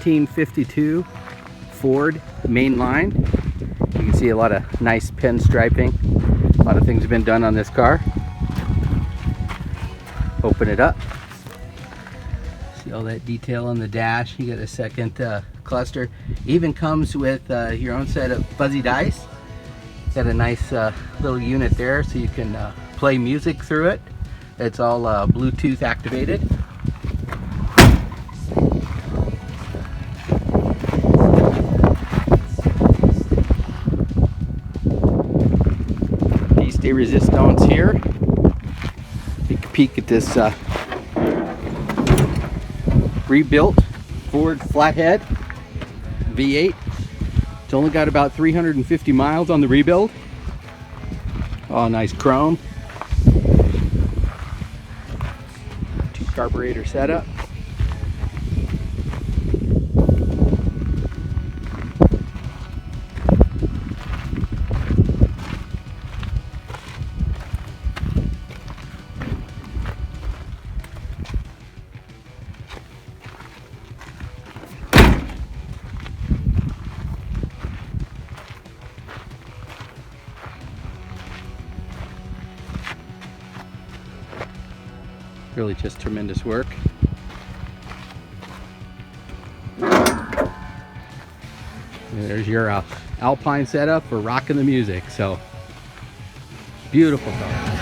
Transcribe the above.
(1952) Ford Mainline. You can see a lot of nice pinstriping. A lot of things have been done on this car. Open it up. See all that detail on the dash. You got a second cluster. Even comes with your own set of fuzzy dice. Got a nice little unit there so you can play music through it. It's all Bluetooth activated. Stay resistance here. Take a peek at this rebuilt Ford Flathead V8. It's only got about 350 miles on the rebuild. Oh, nice chrome. Two carburetor setup. Really just tremendous work. There's your Alpine setup for rocking the music. So beautiful car.